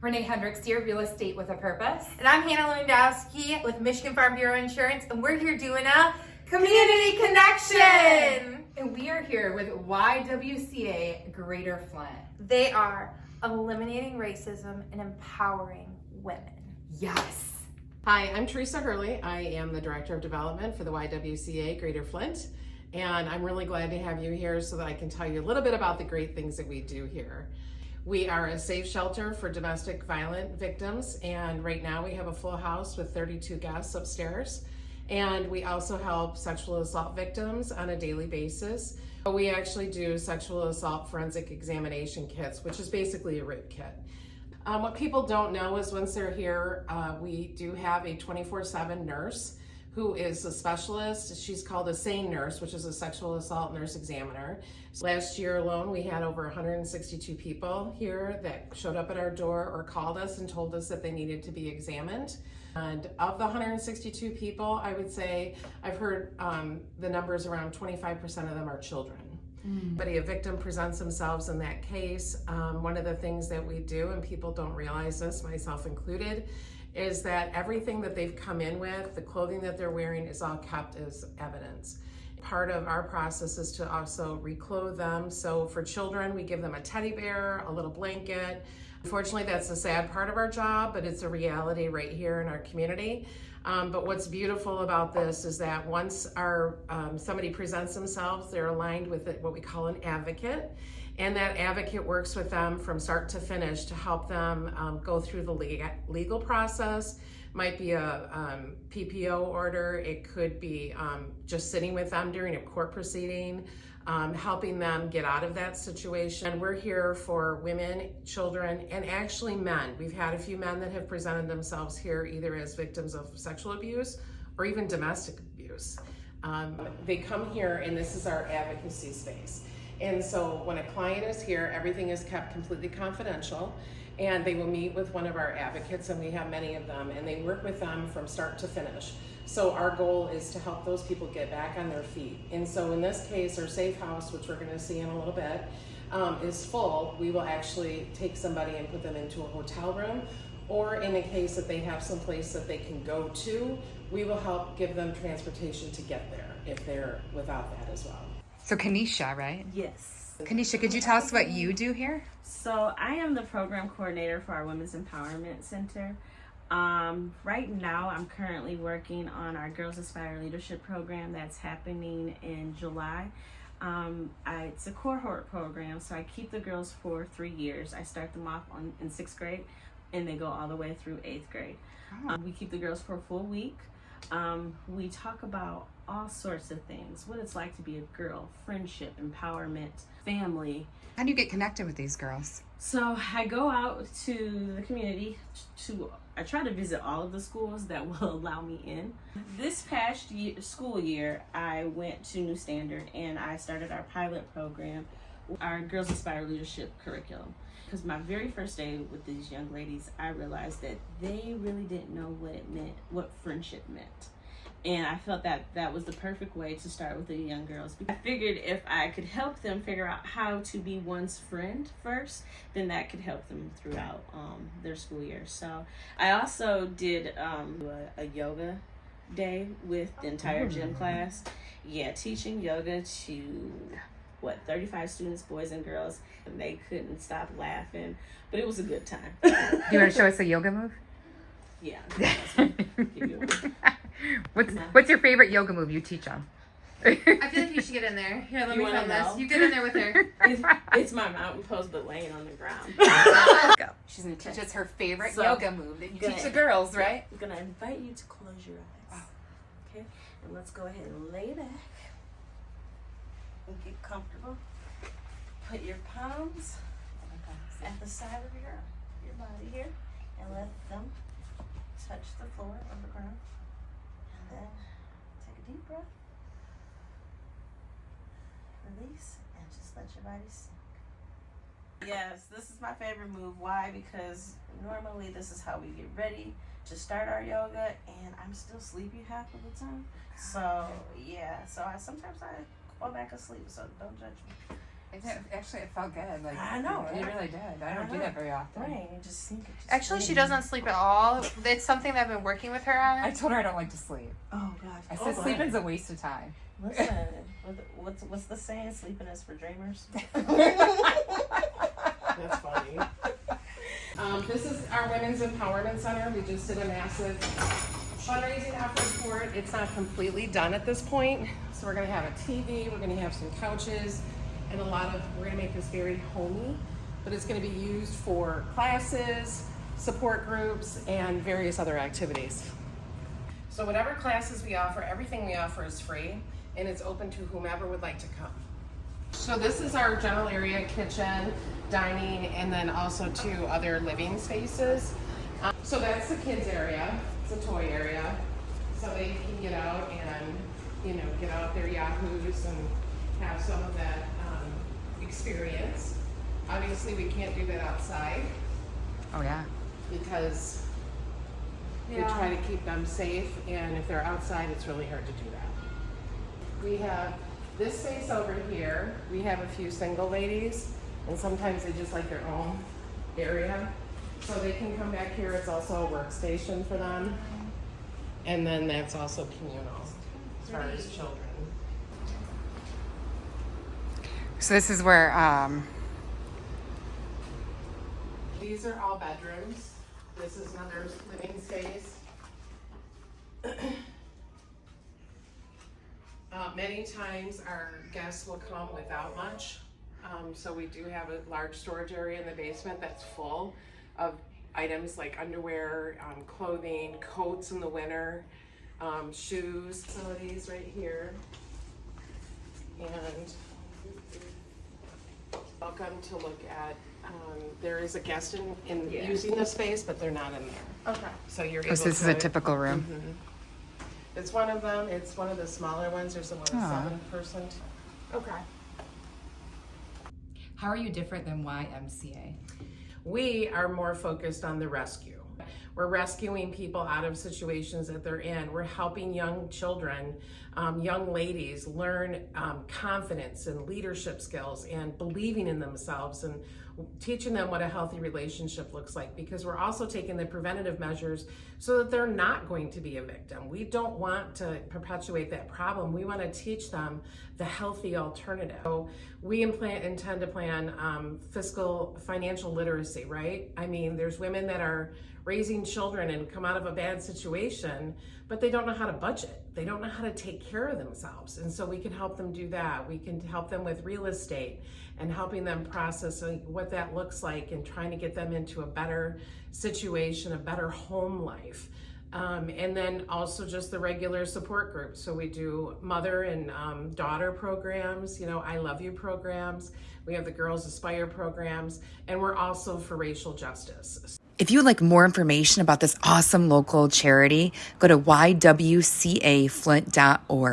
Ranae Hendricks here, Real Estate with a Purpose. And I'm Hannah Lewandowski with Michigan Farm Bureau Insurance, and we're here doing a community connection. And we are here with YWCA Greater Flint. They are eliminating racism and empowering women. Yes. Hi, I'm Theresa Hurley. I am the Director of Development for the YWCA Greater Flint, and I'm really glad to have you here so that I can tell you a little bit about the great things that we do here. We are a safe shelter for domestic violence victims, and right now we have a full house with 32 guests upstairs. And we also help sexual assault victims on a daily basis. We actually do sexual assault forensic examination kits, which is basically a rape kit. What people don't know is once they're here, we do have a 24/7 nurse who is a specialist. She's called a SANE nurse, which is a sexual assault nurse examiner. So last year alone, we had over 162 people here that showed up at our door or called us and told us that they needed to be examined. And of the 162 people, I would say I've heard the numbers around 25% of them are children. But a victim presents themselves in that case. One of the things that we do, and people don't realize this, myself included, is that everything that they've come in with, the clothing that they're wearing, is all kept as evidence. Part of our process is to also reclothe them. So for children, we give them a teddy bear, a little blanket. Unfortunately, that's the sad part of our job, but it's a reality right here in our community. But what's beautiful about this is that once somebody presents themselves, they're aligned with what we call an advocate. And that advocate works with them from start to finish to help them go through the legal process. Might be a PPO order. It could be just sitting with them during a court proceeding, helping them get out of that situation. And we're here for women, children, and actually men. We've had a few men that have presented themselves here either as victims of sexual abuse or even domestic abuse. They come here, and this is our advocacy space. And so when a client is here, everything is kept completely confidential, and they will meet with one of our advocates, and we have many of them, and they work with them from start to finish. So our goal is to help those people get back on their feet. And so in this case, our safe house, which we're gonna see in a little bit, is full. We will actually take somebody and put them into a hotel room, or in the case that they have some place that they can go to, we will help give them transportation to get there if they're without that as well. So Kanisha, right? Yes. Kanisha, could you tell us what you do here? So I am the program coordinator for our Women's Empowerment Center. Right now, I'm currently working on our Girls Aspire Leadership Program that's happening in July. It's a cohort program, so I keep the girls for 3 years. I start them off in 6th grade, and they go all the way through 8th grade. We keep the girls for a full week. We talk about all sorts of things, what it's like to be a girl, friendship, empowerment, family. How do you get connected with these girls? So I go out to the community I try to visit all of the schools that will allow me in. This past school year, I went to New Standard and I started our pilot program, our Girls Aspire Leadership curriculum. Because my very first day with these young ladies, I realized that they really didn't know what it meant, what friendship meant. And I felt that that was the perfect way to start with the young girls. I figured if I could help them figure out how to be one's friend first, then that could help them throughout their school year. So I also did a yoga day with the entire gym class. Yeah, teaching yoga to 35 students, boys and girls, and they couldn't stop laughing, but it was a good time. Do you want to show us a yoga move? Yeah. What's your favorite yoga move you teach them? I feel like you should get in there. Here, let me film this. You get in there with her. It's my mountain pose, but laying on the ground. Go. She's going to teach us her favorite yoga move that you teach the girls, right? I'm going to invite you to close your eyes. Okay? And let's go ahead and lay back and get comfortable. Put your palms at the side of your body here and let them touch the floor of the ground. And then take a deep breath. Release and just let your body sink. Yes, this is my favorite move. Why? Because normally this is how we get ready to start our yoga, and I'm still sleepy half of the time. So yeah, so sometimes I fall back asleep, so don't judge me. Actually, it felt good. Like I know, It right? really did. I don't do that very often. Right, you just think it just Actually, she doesn't sleep at all. It's something that I've been working with her on. I told her I don't like to sleep. Oh gosh. I said sleeping's a waste of time. Listen, what's the saying? Sleeping is for dreamers. That's funny. This is our Women's Empowerment Center. We just did a massive fundraising effort for it. It's not completely done at this point. So we're gonna have a TV, we're gonna have some couches, and we're gonna make this very homey, but it's gonna be used for classes, support groups, and various other activities. So whatever classes we offer, everything we offer is free, and it's open to whomever would like to come. So this is our general area, kitchen, dining, and then also 2 other living spaces. So that's the kids area. It's a toy area. So they can get out and, get out their yahoos and have some of that experience. Obviously, we can't do that outside Oh yeah. because we try to keep them safe, and if they're outside, it's really hard to do that. We have this space over here. We have a few single ladies, and sometimes they just like their own area. So they can come back here. It's also a workstation for them. And then that's also communal as far as children. So this is where These are all bedrooms. This is another living space. Many times our guests will come without much. So we do have a large storage area in the basement that's full of items like underwear, clothing, coats in the winter, shoes, facilities right here. And welcome to look at, there is a guest in using the space, but they're not in there. Okay. So you're able this is a to- typical room. Mhm. It's one of them. It's one of the smaller ones. There's the one with Aw. 7-person. Okay. How are you different than YMCA? We are more focused on the rescue. We're rescuing people out of situations that they're in. We're helping young children, young ladies learn confidence and leadership skills and believing in themselves and teaching them what a healthy relationship looks like, because we're also taking the preventative measures so that they're not going to be a victim. We don't want to perpetuate that problem. We want to teach them the healthy alternative. So we intend to plan financial literacy, right? I mean, there's women that are raising children and come out of a bad situation, but they don't know how to budget. They don't know how to take care of themselves. And so we can help them do that. We can help them with real estate and helping them process what that looks like and trying to get them into a better situation, a better home life. And then also just the regular support groups. So we do mother and daughter programs, I Love You programs. We have the Girls Aspire programs, and we're also for racial justice. If you would like more information about this awesome local charity, go to ywcaflint.org.